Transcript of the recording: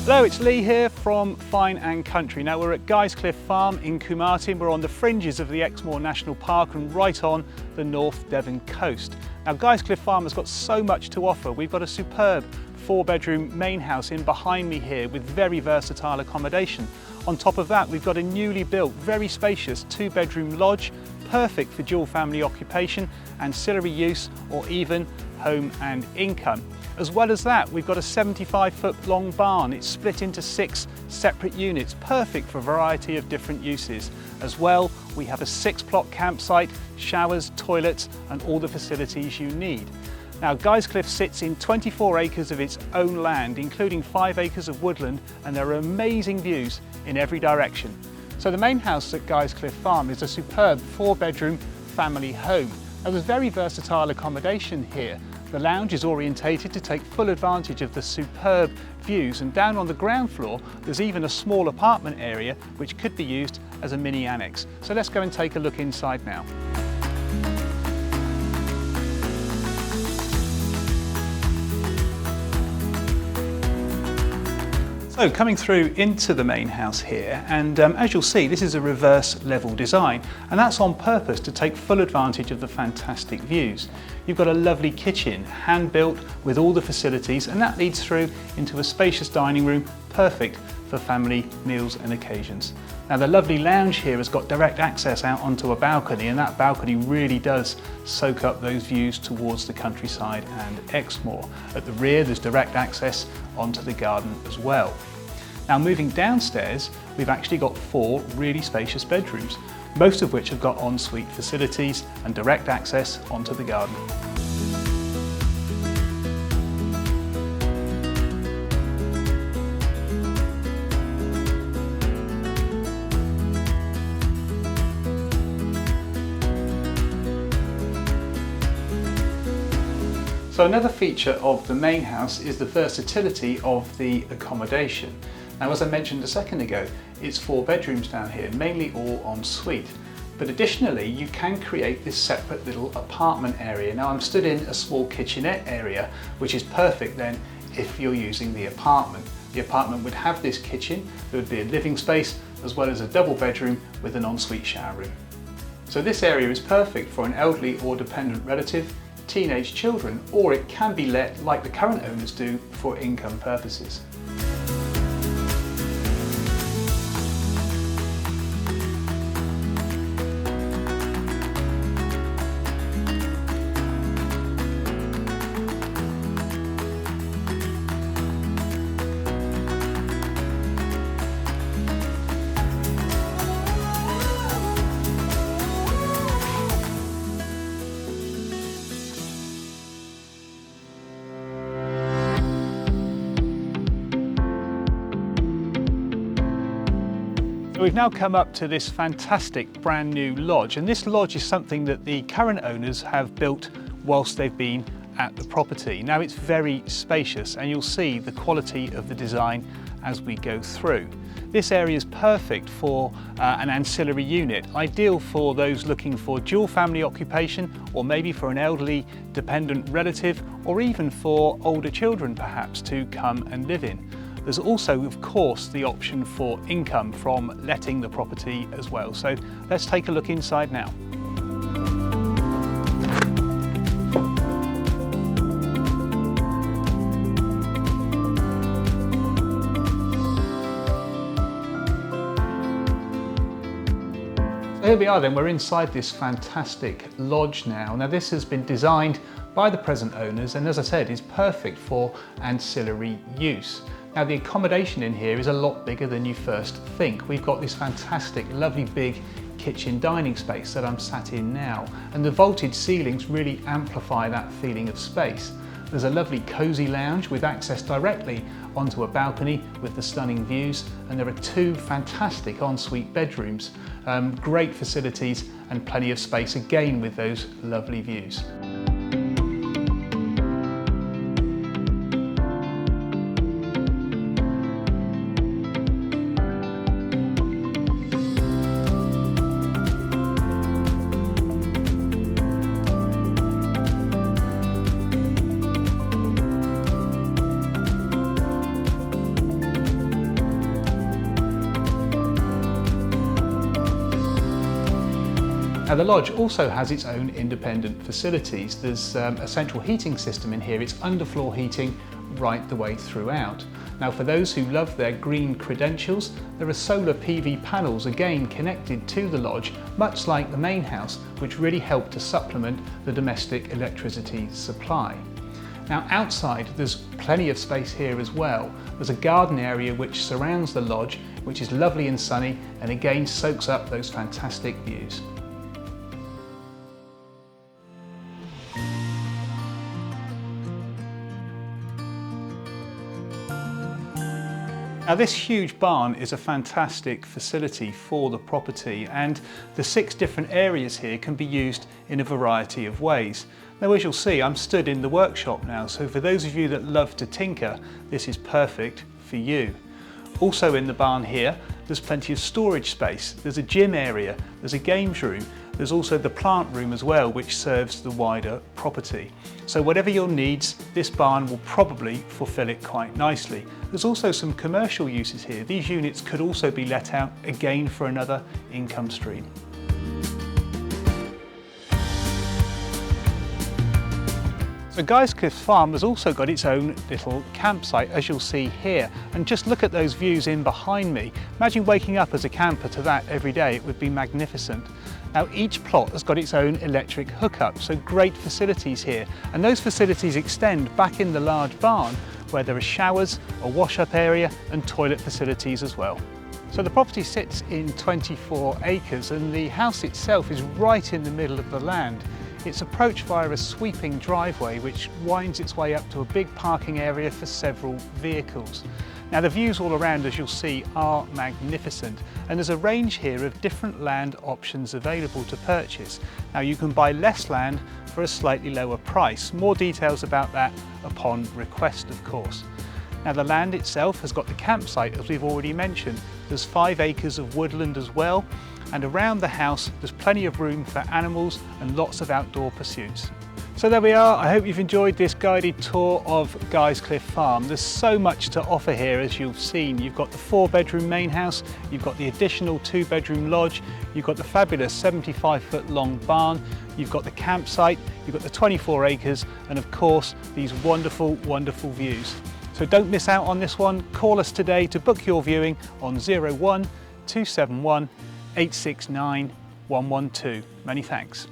Hello, it's Lee here from Fine and Country. Now we're at Guyscliffe Farm in Combe. We're on the fringes of the Exmoor National Park and right on the North Devon coast. Now Guyscliffe Farm has got so much to offer. We've got a superb 4-bedroom main house in behind me here with very versatile accommodation. On top of that, we've got a newly built, very spacious 2-bedroom lodge, perfect for dual family occupation, ancillary use, or even home and income. As well as that, we've got a 75-foot long barn. It's split into 6 separate units, perfect for a variety of different uses. As well, we have a 6-plot campsite, showers, toilets, and all the facilities you need. Now, Guyscliffe sits in 24 acres of its own land, including 5 acres of woodland, and there are amazing views in every direction. So the main house at Guyscliffe Farm is a superb 4-bedroom family home. Now, there's very versatile accommodation here. The lounge is orientated to take full advantage of the superb views, and down on the ground floor there's even a small apartment area which could be used as a mini annex. So let's go and take a look inside now. So coming through into the main house here, and as you'll see, this is a reverse level design, and that's on purpose to take full advantage of the fantastic views. You've got a lovely kitchen, hand built with all the facilities, and that leads through into a spacious dining room, perfect for family meals and occasions. Now the lovely lounge here has got direct access out onto a balcony, and that balcony really does soak up those views towards the countryside and Exmoor. At the rear there's direct access onto the garden as well. Now moving downstairs, we've actually got 4 really spacious bedrooms, most of which have got ensuite facilities and direct access onto the garden. So another feature of the main house is the versatility of the accommodation. Now, as I mentioned a second ago, it's 4 bedrooms down here, mainly all en suite. But additionally, you can create this separate little apartment area. Now, I'm stood in a small kitchenette area, which is perfect then if you're using the apartment. The apartment would have this kitchen, there would be a living space, as well as a double bedroom with an ensuite shower room. So this area is perfect for an elderly or dependent relative, teenage children, or it can be let, like the current owners do, for income purposes. We've now come up to this fantastic brand new lodge, and this lodge is something that the current owners have built whilst they've been at the property. Now it's very spacious, and you'll see the quality of the design as we go through. This area is perfect for an ancillary unit, ideal for those looking for dual family occupation, or maybe for an elderly dependent relative, or even for older children perhaps to come and live in. There's also, of course, the option for income from letting the property as well. So let's take a look inside now. So here we are then, we're inside this fantastic lodge now. Now this has been designed by the present owners, and as I said, is perfect for ancillary use. Now the accommodation in here is a lot bigger than you first think. We've got this fantastic, lovely big kitchen dining space that I'm sat in now, and the vaulted ceilings really amplify that feeling of space. There's a lovely cosy lounge with access directly onto a balcony with the stunning views, and there are 2 fantastic ensuite bedrooms, great facilities and plenty of space again with those lovely views. Now the lodge also has its own independent facilities. There's a central heating system in here. It's underfloor heating right the way throughout. Now for those who love their green credentials, there are solar PV panels again connected to the lodge, much like the main house, which really help to supplement the domestic electricity supply. Now outside there's plenty of space here as well. There's a garden area which surrounds the lodge, which is lovely and sunny and again soaks up those fantastic views. Now this huge barn is a fantastic facility for the property, and the 6 different areas here can be used in a variety of ways. Now as you'll see, I'm stood in the workshop now, so for those of you that love to tinker, this is perfect for you. Also in the barn here, there's plenty of storage space. There's a gym area, there's a games room, there's also the plant room as well, which serves the wider property. So whatever your needs, this barn will probably fulfill it quite nicely. There's also some commercial uses here. These units could also be let out again for another income stream. So Guyscliffe farm has also got its own little campsite, as you'll see here, and just look at those views in behind me. Imagine waking up as a camper to that every day. It would be magnificent. Now each plot has got its own electric hookup, so great facilities here, and those facilities extend back in the large barn where there are showers, a wash-up area and toilet facilities as well. So the property sits in 24 acres and the house itself is right in the middle of the land. It's approached via a sweeping driveway which winds its way up to a big parking area for several vehicles. Now the views all around, as you'll see, are magnificent, and there's a range here of different land options available to purchase. Now you can buy less land for a slightly lower price. More details about that upon request, of course. Now the land itself has got the campsite, as we've already mentioned. There's 5 acres of woodland as well, and around the house there's plenty of room for animals and lots of outdoor pursuits. So there we are. I hope you've enjoyed this guided tour of Guyscliffe Farm. There's so much to offer here, as you've seen. You've got the 4-bedroom main house, you've got the additional 2-bedroom lodge, you've got the fabulous 75-foot long barn, you've got the campsite, you've got the 24 acres, and of course these wonderful, wonderful views. So don't miss out on this one. Call us today to book your viewing on 01 271 869 112. Many thanks.